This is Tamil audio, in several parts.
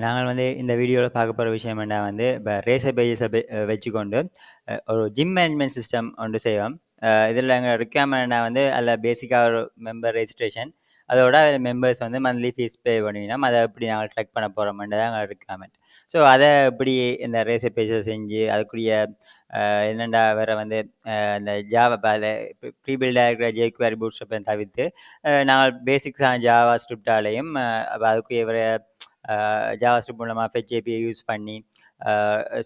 நாங்கள் வந்து இந்த வீடியோவில் பார்க்க போகிற விஷயம் என்ன வந்து இப்போ ரேசர் பேஜஸை வச்சுக்கொண்டு ஒரு ஜிம் மேனேஜ்மெண்ட் சிஸ்டம் ஒன்று செய்வோம். இதில் எங்கள் ரிக்வயர்மெண்ட் வந்து அதில் பேசிக்காக ஒரு மெம்பர் ரெஜிஸ்ட்ரேஷன், அதோட மெம்பர்ஸ் வந்து மந்த்லி ஃபீஸ் பே பண்ணினோம். அதை எப்படி நாங்கள் ட்ராக் பண்ண போகிறோம்ன்றது தான் எங்கள் ரிக்வயர்மெண்ட். ஸோ அதை எப்படி இந்த ரேசர் பேஜை செஞ்சு அதுக்குரிய என்னென்னா வேறு வந்து இந்த ஜாவா ப்ரீ பில்டாக இருக்கிற ஜேக்வேரி பூட் ஸ்ட்ராப்பை தவிர்த்து நாங்கள் பேசிக்ஸான ஜாவா ஸ்கிரிப்டாலையும் அதுக்குரிய ஜாவாஸ்கிரிப்ட் மூலமாக ஃபெச் ஏபிஐ யூஸ் பண்ணி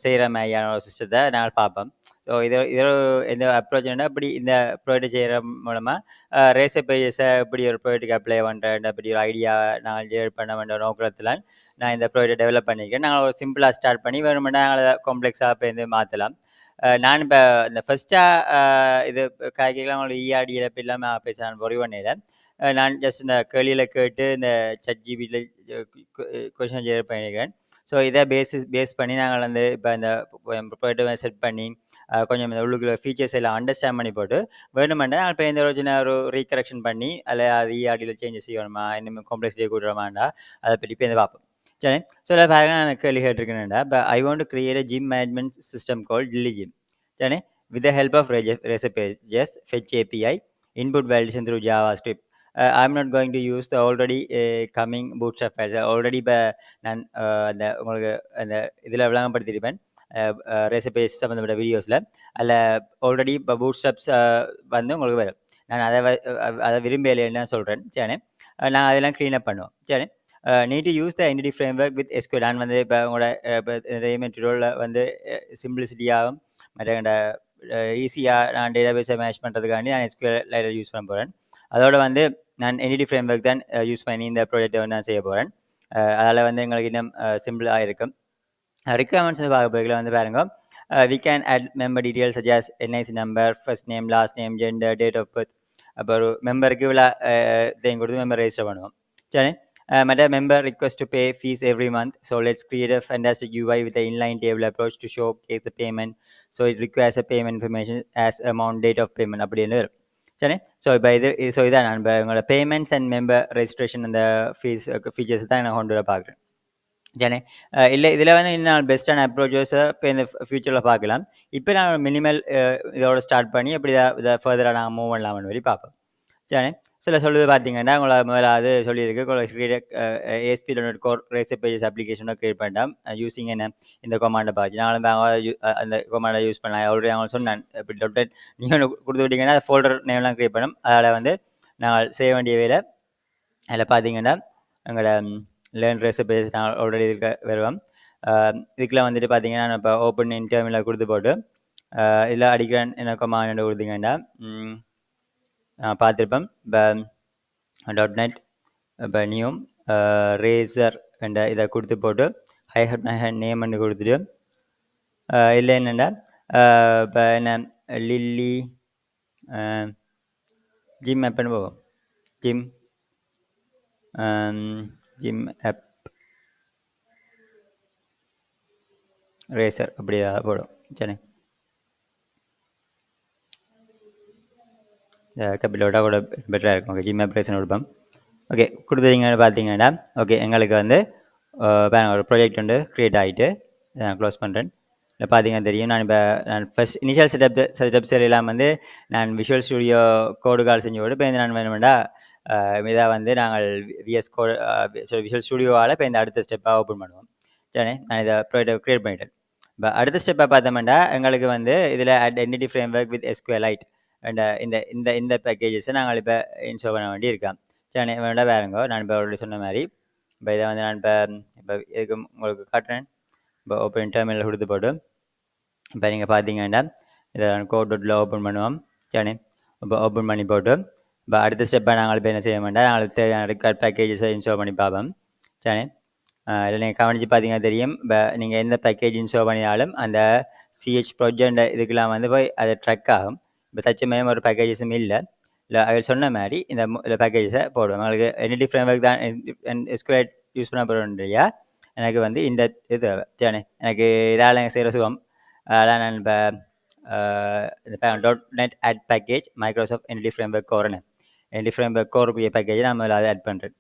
செய்கிற மாதிரியான ஒரு சிஸ்டத்தை நாங்கள் பார்ப்போம். ஸோ இதில் எந்த அப்ரோச் என்ன இப்படி இந்த ப்ராஜெக்ட் செய்கிற மூலமாக ரேசர் பேஜஸை இப்படி ஒரு ப்ராஜெக்ட்டுக்கு அப்ளை பண்ணுறேன் அப்படி ஒரு ஐடியா நாங்கள் ஜெனரேட் பண்ண வேண்டிய நோக்கத்தில் நான் இந்த ப்ராஜெக்ட் டெவலப் பண்ணியிருக்கேன். நாங்கள் ஒரு சிம்பிளாக ஸ்டார்ட் பண்ணி வேணுமெண்டா நாங்கள் காம்ப்ளெக்ஸாக இப்போ வந்து மாற்றலாம். நான் இப்போ இந்த ஃபஸ்ட்டாக இது காய்கறிலாம் உங்களுக்கு இஆர்டியில் இப்போ இல்லாமல் பேச நான் பொறி பண்ணல. நான் ஜஸ்ட் இந்த கேள்வியில் கேட்டு இந்த ChatGPTல கொஷின் ஜெனரேட் பண்ணியிருக்கேன். ஸோ இதை பேஸ் பண்ணி நாங்கள் வந்து இப்போ இந்த ப்ராஜெக்டை செட் பண்ணி கொஞ்சம் இந்த உள்ளுக்குள்ள ஃபீச்சர்ஸ் எல்லாம் அண்டர்ஸ்டாண்ட் பண்ணி போட்டு வேணுமெண்டா இப்போ இந்த ஒரு சின்ன ஒரு ரீகரெக்ஷன் பண்ணி அதில் அது இஆர்டியில் சேஞ்சஸ் செய்யணுமா இன்னும் காம்ப்ளெக்ஸிட்டியை கூட்டுறோமாண்டா அதை பற்றி இப்போ இந்த பார்ப்போம். சரி, ஸோ இதில் பாருங்க நான் கேள்வி கேட்டிருக்கேன்டா இப்போ I want to create a gym management system called DillyGym. சரி, with the help of Razor Pages, Fetch API, input validation through JavaScript. I'm not going to use the already coming bootstrap files. Already இப்போ நான் அந்த உங்களுக்கு அந்த இதில் விளங்கப்படுத்தியிருப்பேன் ரேசர் பேஜ் சம்மந்தப்பட்ட வீடியோஸில். அதில் ஆல்ரெடி இப்போ பூட்ஸ்ட்ராப்ஸ் வந்து உங்களுக்கு வரும். நான் அதை விரும்பலைன்னு சொல்கிறேன். சரி, நான் அதெல்லாம் க்ளீனப் பண்ணுவோம். சரி, need to use the entity framework with SQL. நான் வந்து இப்போ உங்களோட மெட்டீரியலில் வந்து சிம்பிளிசிட்டியாகவும் மற்ற ஈஸியாக நான் டேட்டாபேஸை மேட்ச் பண்ணுறதுக்காண்டி நான் SQL லைப்ரரி யூஸ் பண்ண போகிறேன். அதோட வந்து நான் entity framework தான் யூஸ் பண்ணி இந்த ப்ராஜெக்டை வந்து நான் செய்ய போகிறேன். அதில் வந்து எங்களுக்கு இன்னும் சிம்பிளாக இருக்கும். ரிக்வயர்மெண்ட்ஸ் பார்க்க போய்களை வந்து பாருங்க, we can add member details such as NIC number, first name, last name, gender, date of birth. அப்போ ஒரு மெம்பருக்கு இவ்வளோ இதையும் கொடுத்து மெம்பர் ரெஜிஸ்டர் பண்ணுவோம். சரி, மற்ற member request to pay fees every month. So let's create a fantastic UI with the inline table approach to showcase the payment. So it requires a payment information as amount, date of payment அப்படின்னு வரும். சரி, ஸோ இப்போ இதான் நான் இப்போ உங்களோட பேமெண்ட்ஸ் அண்ட் மெம்பர் ரெஜிஸ்ட்ரேஷன் அந்த ஃபீச்சர்ஸ் தான் நான் கொண்டு வர பார்க்குறேன். சரி, இல்லை இதில் வந்து இன்னும் பெஸ்ட்டான அப்ரோச்சஸை இப்போ இந்த ஃபியூச்சரில் பார்க்கலாம். இப்போ நான் மினிமல் இதோட ஸ்டார்ட் பண்ணி எப்படி இதை ஃபர்தராக நாங்கள் மூவ் பண்ணலாம்னு சொல்லி பார்ப்போம். சரி, சில சொல்லுது பார்த்தீங்கன்னா உங்களை முதல்ல சொல்லியிருக்கு ASP.NET ரேசர் பேஜஸ் அப்ளிகேஷனை க்ரியேட் பண்ணிட்டோம் யூஸிங் என்ன இந்த கொமாண்டை பார்த்து நாங்களும் அந்த கொமாண்டை யூஸ் பண்ணலாம். ஆல்ரெடி அவங்க சொன்னேன் இப்படி .NET நீங்கள் கொடுத்து விட்டீங்கன்னா ஃபோல்டர் நேம்லாம் க்ரியேட் பண்ணோம். அதில் வந்து நாங்கள் செய்ய வேண்டிய வேலை அதில் பார்த்தீங்கன்னா எங்களோட லேர்ன் ரேசர் பேஜஸ் நாங்கள் ஆல்ரெடி இதுக்கு வருவோம். இதுக்கெலாம் வந்துட்டு பார்த்தீங்கன்னா நான் இப்போ ஓப்பன் இன்டர்மில் கொடுத்து போட்டு இதில் அடிக்கிறேன் என்ன கொமாண்ட் கொடுத்தீங்கன்னா பார்த்துருப்பேன். இப்போ .NET இப்போ நியூ ரேசர் என்ற இதை கொடுத்து போட்டு நேம் பண்ணி கொடுத்துட்டு இல்லை என்னென்னா இப்போ என்ன லில்லி ஜிம் ஆப்னு போவோம். ஜிம் ஆப் ரேசர் அப்படி போடும். சரி, கேபிட்டலோட கூட பெட்டராக இருக்கும். ஓகே, ஜிம் ஆப் ரேசர் கொடுப்போம். ஓகே, கொடுத்துட்டீங்கன்னு பார்த்தீங்கன்னா ஓகே எங்களுக்கு வந்து ஒரு ப்ராஜெக்ட் வந்து க்ரியேட் ஆகிட்டு நான் க்ளோஸ் பண்ணுறேன். இல்லை பார்த்தீங்கன்னா தெரியும் நான் ஃபஸ்ட் இனிஷியல் செட்டப்ஸ் எல்லாம் வந்து நான் விஷுவல் ஸ்டுடியோ கோடு கால் செஞ்சு போட்டு இப்போ நான் வேணுமெண்டா இதாக வந்து நாங்கள் விஎஸ் கோடு விஷுவல் ஸ்டுடியோவால் இப்போ இந்த அடுத்த ஸ்டெப்பாக ஓப்பன் பண்ணுவோம். சரி, நான் இதை ப்ராஜெக்டை க்ரியேட் பண்ணிட்டேன். இப்போ அடுத்த ஸ்டெப்பாக பார்த்தோம்னா எங்களுக்கு வந்து இதில் identity framework with SQLite and இந்த பேக்கேஜஸை நாங்கள் இப்போ இன்ஸ்டால் பண்ண வேண்டி இருக்கோம். சரி, வேண்டா வேறுங்கோ நான் இப்போ ஆல்ரெடி சொன்ன மாதிரி இப்போ இதை வந்து நான் இப்போ இதுக்கு உங்களுக்கு காட்டுறேன். இப்போ ஓப்பன் டெர்மினல் கொடுத்து போட்டு இப்போ நீங்கள் பார்த்தீங்கன்னா இதை நான் கோட்.ல ஓப்பன் பண்ணுவோம். சரி, இப்போ ஓப்பன் பண்ணி போட்டு இப்போ அடுத்த ஸ்டெப்பை நாங்கள் இப்போ என்ன செய்ய வேண்டாம், நாங்களுக்கு தேவையான ரெக்கார்ட் பேக்கேஜஸை இன்ஸ்டால் பண்ணி பார்ப்போம். சரி, இல்லை நீங்கள் கவனித்து பார்த்தீங்கன்னா தெரியும். இப்போ நீங்கள் எந்த பேக்கேஜ் இன்ஸ்டால் பண்ணினாலும் அந்த CH ப்ராஜெக்ட் இதுக்கெலாம் வந்து போய் அது ட்ரக் ஆகும். இப்போ தச்சமயம் ஒரு பேக்கேஜஸும் இல்லை. அவர் சொன்ன மாதிரி இந்த பேக்கேஜஸை போடுவோம். உங்களுக்கு entity framework தான் SQLite யூஸ் பண்ண போகிறோம் இல்லையா, எனக்கு வந்து இந்த இது சரி எனக்கு இதால் எனக்கு செய்கிற சுகம். அதெல்லாம் நான் இப்போ .NET add package Microsoft entity framework core entity framework core பேக்கேஜை நான் அதை ஆட் பண்ணுறேன்.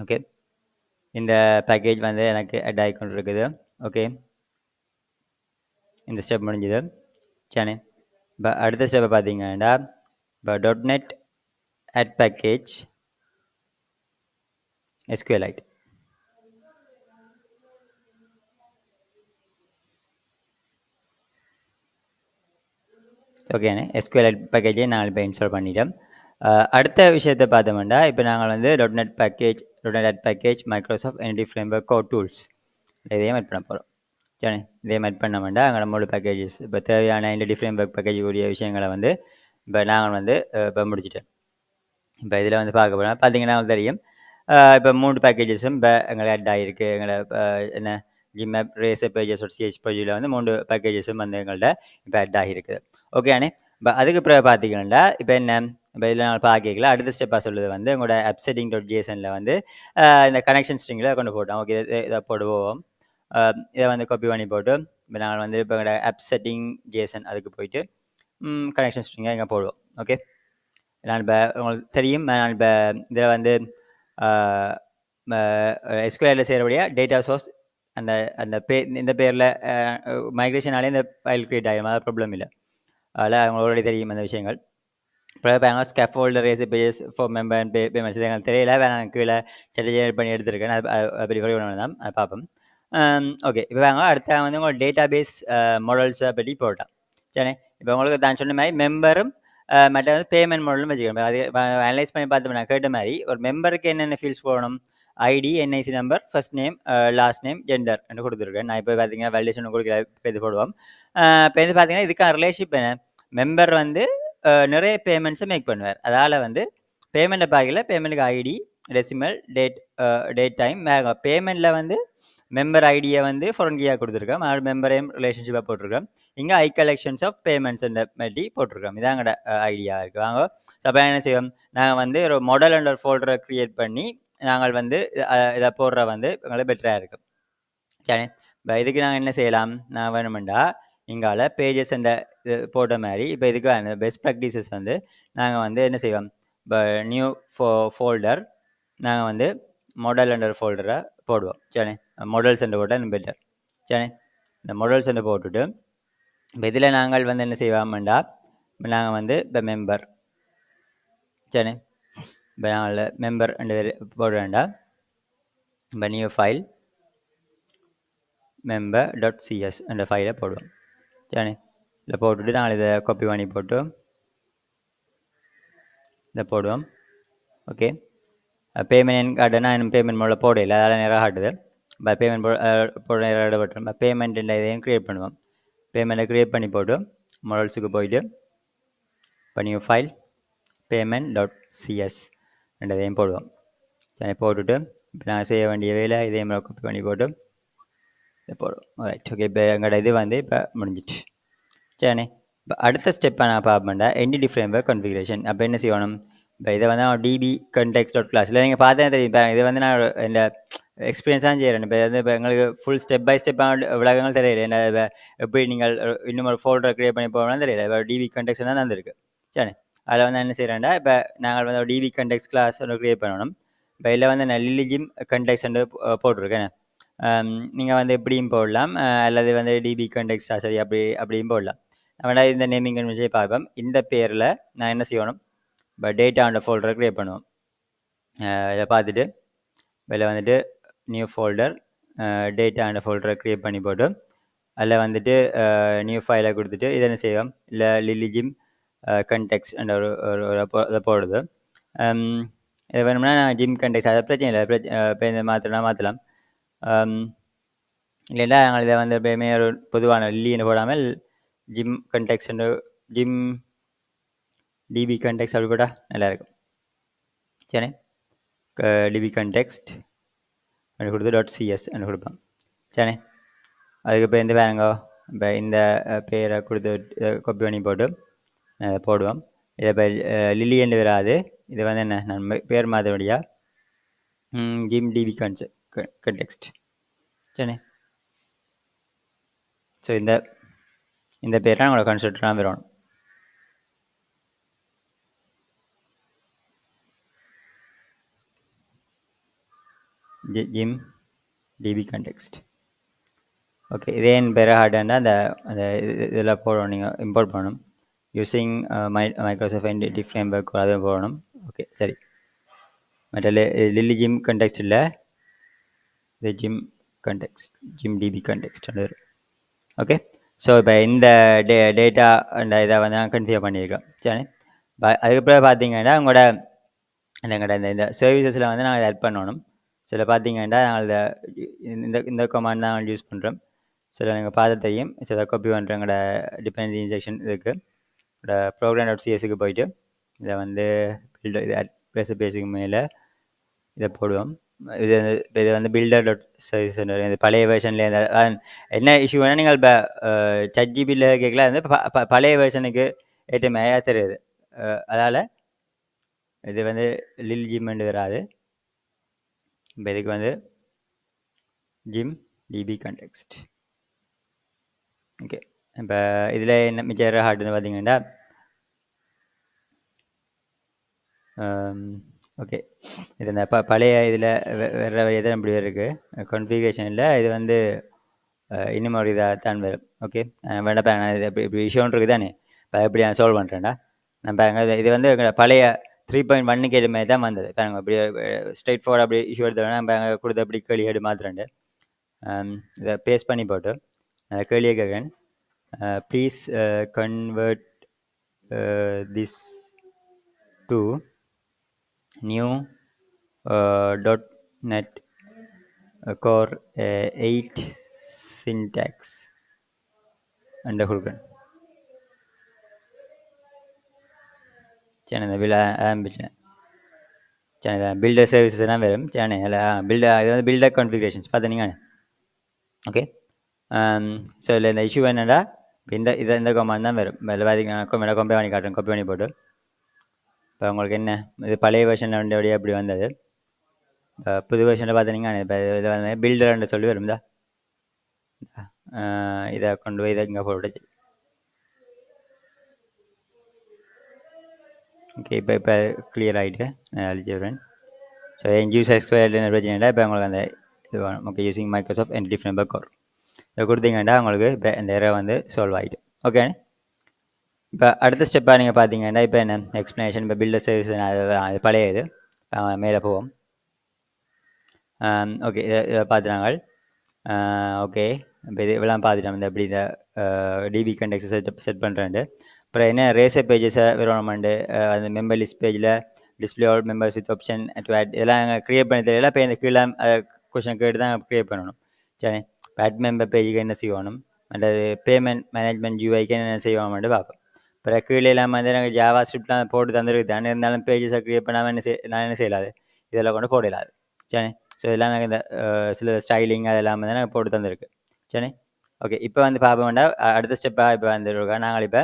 ஓகே, இந்த பேக்கேஜ் வந்து எனக்கு ஆட் ஆகி கொண்டு இருக்குது. ஓகே, இந்த ஸ்டெப் முடிஞ்சுது. சரி, இப்போ அடுத்த ஸ்டெப்பை பார்த்தீங்கன்னா இப்போ .NET ஆட் பேக்கேஜ் SQLite. ஓகேண்ணே, SQLite பேக்கேஜை நாங்கள் இப்போ இன்ஸ்டால் பண்ணிட்டோம். அடுத்த விஷயத்தை பார்த்தோம்னா இப்போ நாங்கள் வந்து .NET package .NET package Microsoft entity framework core tools இதையும் ஆட் பண்ண போகிறோம். சரி, இதையும் ஆட் பண்ண வேண்டாம். அங்கே மூணு பேக்கேஜஸ் இப்போ தேவையான என்டி ஃப்ரேம்வொர்க் பேக்கேஜ் கூடிய விஷயங்களை வந்து இப்போ நாங்கள் வந்து இப்போ முடிச்சிட்டோம். இப்போ இதில் வந்து பார்க்க போனால் பார்த்தீங்கன்னா தெரியும், இப்போ 3 பேக்கேஜஸும் இப்போ எங்களை ஆட் ஆகிருக்கு. எங்களை என்ன ஜிம்மேப் ரேசர் பேஜஸ் சிஹெச் பேஜில் வந்து 3 பேக்கேஜஸும் வந்து எங்கள்கிட்ட இப்போ ஆட் ஆகிருக்குது. ஓகே அண்ணே, இப்போ அதுக்கு பிறகு பார்த்தீங்கன்னா இப்போ என்ன இப்போ இதில் நாங்கள் பார்க்கல அடுத்த ஸ்டெப்பாக சொல்லுது வந்து உங்களோட AppSetting.jsonல வந்து இந்த கனெக்ஷன் ஸ்ட்ரிங்கில் கொண்டு போட்டோம். ஓகே, இதை போடுவோம். இதை வந்து காப்பி பண்ணி போட்டு இப்போ நாங்கள் வந்து இப்போ எங்களோட AppSetting.json அதுக்கு போயிட்டு கனெக்ஷன் ஸ்ட்ரிங்கை இங்கே போடுவோம். ஓகே, நான் இப்போ உங்களுக்கு தெரியும், நான் இப்போ இதில் வந்து SQLல செய்கிறபடியாக டேட்டா சோர்ஸ் அந்த அந்த இந்த பேரில் மைக்ரேஷனாலே இந்த ஃபைல் க்ரியேட் ஆகிடும், அது ப்ராப்ளம் இல்லை. அதில் அவங்களோட தெரியும் அந்த விஷயங்கள். இப்போ scaffold razor pages for member and payments இது எங்களுக்கு தெரியல, நான் கீழே செட் பண்ணி எடுத்துருக்கேன். அது பெரிய தான் அது பார்ப்போம். ஓகே, இப்போ வாங்க அடுத்த வந்து உங்களோட டேட்டா பேஸ் மாடல்ஸை பற்றி போட்டோம். சரி, இப்போ உங்களுக்கு தான் சொன்ன மாதிரி மெம்பரும் மற்ற வந்து பேமெண்ட் மாடலும் வச்சுக்கணும். அது அனலைஸ் பண்ணி பார்த்தோம், நான் கேட்ட மாதிரி ஒரு மெம்பருக்கு என்னென்ன ஃபீல்ட்ஸ் போடணும், ID, NIC number, first name, last name, gender என்று கொடுத்துருக்கேன். நான் இப்போ பார்த்தீங்கன்னா வேலிடேஷன் கொடுக்கல, இப்போ இது போடுவோம். இப்போ இது பார்த்தீங்கன்னா இதுக்கான ரிலேஷன்ஷிப் என்ன, மெம்பர் வந்து நிறைய பேமெண்ட்ஸை மேக் பண்ணுவார். அதால் வந்து பேமெண்ட்டை பார்க்கல, பேமெண்ட்டுக்கு ஐடி, டெசிமல், டேட் டைம், பேமெண்ட்டில் வந்து மெம்பர் ஐடியை வந்து ஃபாரின் கொடுத்துருக்கோம், அதோட மெம்பரையும் ரிலேஷன்ஷிப்பாக போட்டிருக்கோம். இங்கே ஐ கலெக்ஷன்ஸ் ஆஃப் பேமெண்ட்ஸ் மாட்டி போட்டிருக்கோம். இதான் எங்களோட ஐடியா இருக்குது. வாங்க, ஸோ அப்போ என்ன செய்வோம், நாங்கள் வந்து ஒரு மாடல் அண்ட் ஒரு ஃபோல்டரை க்ரியேட் பண்ணி நாங்கள் வந்து இதை போடுற வந்து எங்களுக்கு பெட்டராக இருக்கும். சரி, இப்போ இதுக்கு நாங்கள் என்ன செய்யலாம், நான் வேணுமெண்டா இங்கால பேஜஸ் அண்ட் இது போட்ட மாதிரி இப்போ இதுக்கு பெஸ்ட் ப்ராக்டிசஸ் வந்து நாங்கள் வந்து என்ன செய்வோம், இப்போ நியூ ஃபோல்டர் நாங்கள் வந்து மாடல் அண்டர் ஃபோல்டரை போடுவோம். சரி, மாடல் சென்டர் போட்டால் பெட்டர். சரி, இந்த மாடல் சென்டர் போட்டுட்டு இப்போ இதில் நாங்கள் வந்து என்ன செய்வோம்டா, இப்போ நாங்கள் வந்து இப்போ மெம்பர், சரி இப்போ நாங்கள் மெம்பர் ரெண்டு பேர் போட வேண்டாம். இப்போ நியூ ஃபைல் member.cs என்ற ஃபைலை போடுவோம். சரி, இதில் போட்டுட்டு நாங்கள் இதை காப்பி பண்ணி போட்டு இதை போடுவோம். ஓகே, பேமெண்ட் காட்டுனா இன்னும் பேமெண்ட் மோடில் போடல, அதெல்லாம் நேராக காட்டுது. இப்போ பேமெண்ட் போட நேராக இடப்பட்டுரும். இப்போ பேமெண்ட் இதையும் க்ரியேட் பண்ணுவோம். பேமெண்ட்டை க்ரியேட் பண்ணி போட்டு மாடல்ஸுக்கு போயிட்டு இப்போ நியூ ஃபைல் payment.cs ரெண்டதையும் போடுவோம். சரி, போட்டுட்டு இப்போ நாங்கள் செய்ய வேண்டிய வேலை இதையும் காப்பி பண்ணி போட்டு இதை போடுவோம். ரைட், ஓகே, இப்போ எங்களோட இது வந்து இப்போ முடிஞ்சிட்டு. சரி, இப்போ அடுத்த ஸ்டெப்பை நான் பார்ப்பேன்டா என்டிடி ஃப்ரேம்வொர்க் கான்ஃபிகரேஷன். அப்போ என்ன செய்யணும், இப்போ இதை வந்து நான் டிபி context.class நீங்கள் பார்த்தா தெரியும் பாருங்கள், இது வந்து நான் இந்த எக்ஸ்பீரியன்ஸாக செய்கிறேன். இப்போ வந்து இப்போ எங்களுக்கு ஃபுல் ஸ்டெப் பை ஸ்டெப்பாக விளக்கங்கள் தெரியல, என்ன எப்படி நீங்கள் இன்னும் ஒரு ஃபோல்டர் க்ரியேட் பண்ணி போகணும்னு தெரியல. இப்போ டிபி context தான் வந்திருக்கு. சரி, அதில் வந்து என்ன செய்கிறேன்டா, இப்போ நாங்கள் வந்து டிபி context கிளாஸ் ஒன்று க்ரியேட் பண்ணணும். இப்போ இதில் வந்து நான் லிலிஜிம் context போட்டிருக்கேன். நீங்கள் வந்து எப்படியும் போடலாம், அல்லது வந்து டிபி context சரி அப்படியும் போடலாம். நம்ம இந்த நேமிங் கன்வென்ஷனை பார்ப்போம். இந்த பேரில் நான் என்ன செய்யணும், இப்போ டேட்டா அந்த ஃபோல்டரை க்ரியேட் பண்ணுவோம். இதை பார்த்துட்டு இதில் வந்துட்டு நியூ ஃபோல்டர் டேட்டா அந்த ஃபோல்டரை க்ரியேட் பண்ணி போட்டு அதில் வந்துட்டு நியூ ஃபைலை கொடுத்துட்டு இதை என்ன செய்வோம், இல்லை லிலிஜிம் context என்ற ஒரு இதை போடுது. இது வேணும்னா நான் ஜிம் context அதை பிரச்சனை இல்லை, இப்போ இந்த மாற்றலாம். இல்லைன்னா நாங்கள் இதை வந்து எப்பயுமே ஒரு பொதுவான லின்னு போடாமல் gym context gym DB context அப்படி போட்டால் நல்லாயிருக்கும். சரி, டிபி context அப்படி கொடுத்து .cs என்று கொடுப்போம். சரி, அதுக்கு இப்போ இந்த வேறுங்க இப்போ இந்த பேரை கொடுத்து காப்பி பண்ணி போட்டு அதை போடுவோம். இதை இப்போ லிலி என்று வராது, இது வந்து என்ன நான் பேர் மாற்றபடியா ஜிம் டிபி context. சரி, ஸோ இந்த பேரெலாம் உங்களோட கன்ஸ்ட்ரக்டராக வரணும். Gym DB context. ஓகே, இதே என் பேர் ஹார்டாண்டா அந்த இதில் போடணும், நீங்கள் இம்போர்ட் பண்ணணும் யூஸிங் மைக்ரோசாஃப்ட் என்டிட்டி ஃப்ரேம்வொர்க் அதை போடணும். ஓகே சரி. மற்ற லில்லி ஜிம் கண்டெக்ஸ்ட் இல்லை, இது gym context, gym DB context. Okay, so இப்போ இந்த டேட்டா அந்த இதை வந்து நான் கன்ஃபிகர் பண்ணியிருக்கோம். சரி, அதுக்கப்புறம் பார்த்தீங்கன்னா உங்களோட எங்களோட இந்த சர்வீசஸில் வந்து நாங்கள் ஆட் பண்ணணும். சில பார்த்தீங்கன்னா நாங்கள் இந்த கமாண்ட் தான் யூஸ் பண்ணுறோம். சில நீங்கள் பார்த்து தெரியும். சில காப்பி பண்ணுறோம் எங்களோட டிபெண்டன்சி இன்ஜெக்ஷன் இதுக்கு program.csக்கு போயிட்டு இதை வந்து இது பேஸுக்கு மேலே இதை போடுவோம். இது வந்து builder.service இது பழைய வெர்ஷனில் என்ன இஷ்யூ வேணால் நீங்கள் இப்போ ChatGPTல கேட்கல வந்து பழைய வெர்ஷனுக்கு ஏற்ற மாதிரியாக தெரியுது. அதால் இது வந்து லில் ஜிம்மெண்டு வராது. இப்போ இதுக்கு வந்து ஜிம் டிபி கண்டெக்ஸ்ட். ஓகே, இப்போ இதில் என்ன மிச்சர் ஹார்டுன்னு பார்த்தீங்கன்னா ஓகே, இது இந்த பழைய இதில் வேறு எதாவது அப்படி இருக்குது கான்ஃபிகரேஷனில் இது வந்து இன்னும் ஒரு இதாக தான் வரும். ஓகே, வேண்டாப்பா நான் இது இப்படி இஷ்யூன்னு இருக்குது தானே, இப்போ எப்படி நான் சால்வ் பண்ணுறேன்டா. நான் பாருங்கள், இது வந்து பழைய 3.1க்கு ஏற்ற மாதிரி தான் வந்தது. பாருங்க, அப்படி ஸ்ட்ரைட் ஃபார்வர்ட் அப்படி இஷ்யூ எடுத்தோன்னா நம்ம கொடுத்து அப்படி கேள்வி ஹெடு மாத்திரண்டு இதை பேஸ்ட் பண்ணி போட்டு கேள்வியை கேட்குறேன். Please convert this to new .NET Core 8 syntax அண்ட கொடுக்குறேன். சரி, இந்த பில் ஆரம்பிச்சேன். சரி, பில்டர் சர்வீசஸ் தான் வரும். சரி, பில்டர் இது வந்து பில்டர் கான்ஃபிகரேஷன்ஸ் பார்த்தீங்க. ஓகே, ஸோ இதில் இந்த இஷ்யூ என்னடா இந்த கமாண்ட் தான் வரும். இதில் பார்த்தீங்கன்னா கம்பேர் பண்ணி காட்டுறேன், காப்பி பண்ணி போட்டு. இப்போ உங்களுக்கு என்ன இது பழைய வெர்ஷனில் வண்டியோடைய அப்படி வந்தது. இப்போ புது வெர்ஷனில் பார்த்தீங்கன்னா இப்போ இதில் வந்து பில்டர்ன்னு சொல்லி வரும்தா. இதை கொண்டு போய் இதை இங்கே போட்டு. ஓகே, இப்போ கிளியர் ஆகிட்டு நான் அழிச்சு விடுறேன். ஸோ யூசர் எக்ஸ்பயர்டு பிரச்சனைடா இப்போ உங்களுக்கு அந்த இது வேணும். Okay, using Microsoft entity framework core இதை கொடுத்தீங்கன்னா உங்களுக்கு இப்போ இந்த எரர் வந்து சால்வ் ஆகிட்டு. ஓகே, இப்போ அடுத்த ஸ்டெப்பாக நீங்கள் பார்த்தீங்கன்னா இப்போ என்ன எக்ஸ்ப்ளனேஷன், இப்போ பில்டர் சர்வீஸ் அது பழைய இது மேலே போவோம். ஓகே, இதை பார்த்துட்டாங்க. ஓகே, இப்போ இது இவெல்லாம் பார்த்துட்டோம். இந்த எப்படி இந்த டிபி கண்டெக்ஸை செட் பண்ணுறேன்ட்டு. அப்புறம் என்ன ரேசர் பேஜஸை விரோணமெண்டு அந்த மெம்பர் லிஸ்ட் பேஜில் display all members with option to add இதெல்லாம் நாங்கள் க்ரியேட் பண்ணி தெரியல. இப்போ இந்த கீழே கொஷின் கேட்டு தான் க்ரியேட் பண்ணணும். சரி, இப்போ ஆட் மெம்பர் பேஜுக்கு என்ன செய்யணும், அல்லது பேமெண்ட் மேனேஜ்மெண்ட் யூஐக்கு என்ன செய்வோம்னு பார்ப்போம். அப்புறம் கீழே இல்லாமல் வந்து எனக்கு ஜாவா ஸ்கிரிப்ட்லாம் போட்டு தந்துருக்கு தானே, இருந்தாலும் பேஜஸை க்ரியேட் பண்ணாமல் நான் என்ன செய்யலாது, இதெல்லாம் கொண்டு போடலாது. சரி, ஸோ இதெல்லாம் எனக்கு இந்த சில ஸ்டைலிங் அதெல்லாம் வந்து எனக்கு போட்டு தந்துருக்கு. சரி, ஓகே, இப்போ வந்து பார்ப்போம் வேண்டாம். அடுத்த ஸ்டெப்பாக இப்போ வந்துருக்கோம். நாங்கள் இப்போ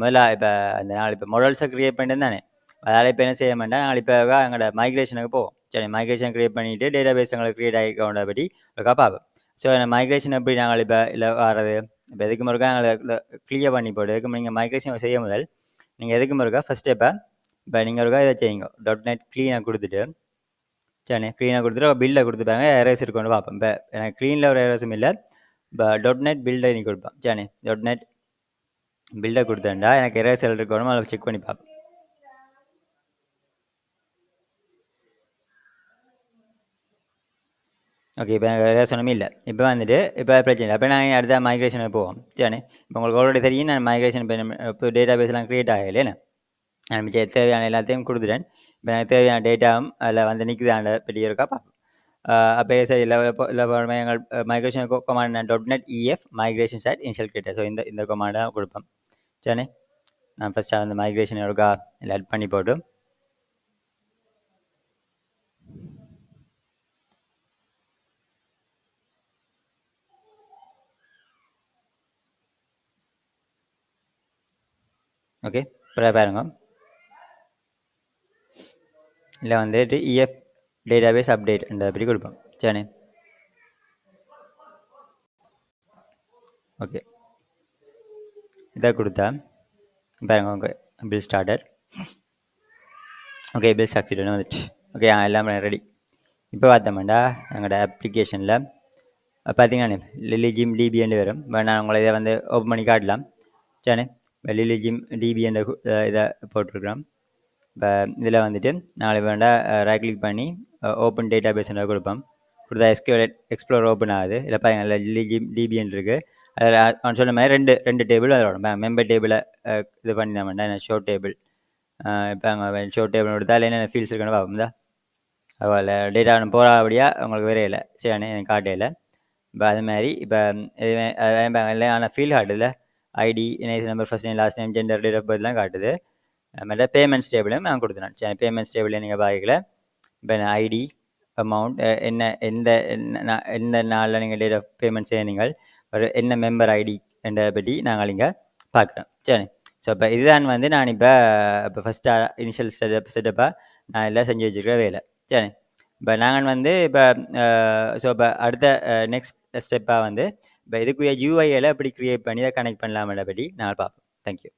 முதல்ல இப்போ அந்த நாங்கள் இப்போ மாடல்ஸை க்ரியேட் பண்ணிட்டு தானே, அதால் இப்போ என்ன செய்ய மாட்டேன், நாங்கள் இப்போ எங்களோட மைக்ரேஷனுக்கு போவோம். சரி, மைக்ரேஷன் க்ரியேட் பண்ணிவிட்டு டேட்டா பேஸ் எங்களுக்கு க்ரியேட் ஆகிக்கொண்ட பற்றி ஒருக்கா பார்ப்போம். ஸோ அந்த மைக்ரேஷன் எப்படி நாங்கள் இப்போ இல்லை வர்றது, இப்போ எதுக்கு முருக்கா நாங்கள் க்ளியர் பண்ணி போட்டு எதுக்கு நீங்கள் மைக்ரேஷன் செய்ய முதல் நீங்கள் எதுக்கு முருக்கா ஃபஸ்ட் இப்போ நீங்கள் ஒருக்கா இதை செய்யுங்க. .NET க்ளீனாக கொடுத்துட்டு, சரி க்ளீனாக கொடுத்துட்டு பில்லை கொடுத்துப்பாங்க. எரேஸ் இருக்குன்னு பார்ப்போம். இப்போ எனக்கு க்ளீனில் ஒரு எரேஸும் இல்லை. இப்போ .NET பில்டை நீ கொடுப்பேன். சரி, .NET பில்டை கொடுத்தேன்டா எனக்கு எரேஸ் இருக்கணும், அதை செக் பண்ணி பார்ப்போம். ஓகே, இப்போ எனக்கு எரேஸ் ஒன்றுமே இல்லை. இப்போ வந்துட்டு இப்போ பிரச்சனை இல்லை. அப்போ நான் அடுத்த மைக்ரேஷனுக்கு போவோம். சரி, இப்போ உங்களுக்கு ஆல்ரெடி தெரியும் நான் மைக்ரேஷன் இப்போ டேட்டா பேஸ்லாம் க்ரியேட் ஆகலை. நான் மிச்சம் தேவையான எல்லாத்தையும் கொடுத்துட்டேன். இப்போ எனக்கு தேவையான டேட்டாவும் அதில் வந்து நிற்குதாண்ட பெரிய இருக்கா பார்ப்போம். அப்போ சரி இல்லை எங்கள் migration command .NET EF migration சாட் இனிஷியல் கிரியேட்டர். ஸோ இந்த கமாண்டை கொடுப்போம். சரி, நான் ஃபஸ்ட்டாக அந்த மைக்ரேஷன் இருக்கா இல்லை ஆட் பண்ணி போட்டு ஓகே, இப்போ பாருங்க. இல்லை வந்துட்டு EF டேட்டாபேஸ் அப்டேட்ன்றதை பற்றி கொடுப்போம். சரி, ஓகே, இதை கொடுத்தா பாருங்க உங்கள் பில் ஸ்டார்டர். ஓகே, பில் சக்சீடுன்னு வந்துட்டு. ஓகே, எல்லாமே ரெடி. இப்போ பார்த்தோம்டா எங்களோட அப்ளிகேஷனில் பார்த்தீங்கன்னா லில்லி ஜிம் டிபின்னு வரும். நான் உங்களை இதை வந்து ஓப்பன் பண்ணி காட்டலாம். சரி, இப்போ லில்லி ஜிம் டிபி என்ற இதை போட்டிருக்கிறோம். இப்போ இதில் வந்துட்டு நாளைக்கு வேண்டாம் ரைட் கிளிக் பண்ணி ஓப்பன் டேட்டா பேஸ்ன்ற கொடுப்போம். கொடுத்தா எக்ஸ்ப்ளோர் ஓப்பன் ஆகுது. இல்லை பாருங்க லில்லி ஜிம் டிபின்னு இருக்குது. அதில் அவன் சொன்ன மாதிரி ரெண்டு டேபிள் அதோட மெம்பர் டேபிளை இது பண்ணி தான் வேண்டாம் ஷோ டேபிள். இப்போ அங்கே ஷோ டேபிள் கொடுத்தா அதில் என்னென்ன ஃபீல்ட்ஸ் இருக்குன்னு பார்ப்போம் தான். அதில் டேட்டா ஒன்று போகாதபடியாக உங்களுக்கு வேற இல்லை. சரி, எனக்கு காட்டையில் இப்போ அது மாதிரி இப்போ இதுவே ஆனால் ஃபீல்ட் காட்டுதில்ல, ID, NIC number, first name, last name, gender, date of பர்த்லாம் காட்டுது. அதுமாதிரி பேமெண்ட்ஸ் டேபிளும் நான் கொடுத்துனேன். சரி, பேமெண்ட்ஸ் டேபிளில் நீங்கள் பார்க்கல இப்போ ஐடி, அமௌண்ட், என்ன எந்த நாளில் நீங்கள் டேட் ஆஃப் பேமெண்ட் செய்ய ஒரு என்ன மெம்பர் ஐடி என்றதை பற்றி நாங்கள் இங்கே பார்க்குறோம். சரி, ஸோ இப்போ இதுதான் வந்து நான் இப்போ ஃபஸ்ட்டு இனிஷியல் செட்டப்பாக நான் எல்லாம் செஞ்சு வச்சுருக்கிற வேலை. சரி, இப்போ நாங்கள் வந்து இப்போ ஸோ இப்போ அடுத்த நெக்ஸ்ட் ஸ்டெப்பாக வந்து இப்போ இதுக்குரிய யூஐயில் எப்படி க்ரியேட் பண்ணி அதை கனெக்ட் பண்ணலாம்ன்றத பற்றி நாங்கள் பார்ப்போம். தேங்க்யூ.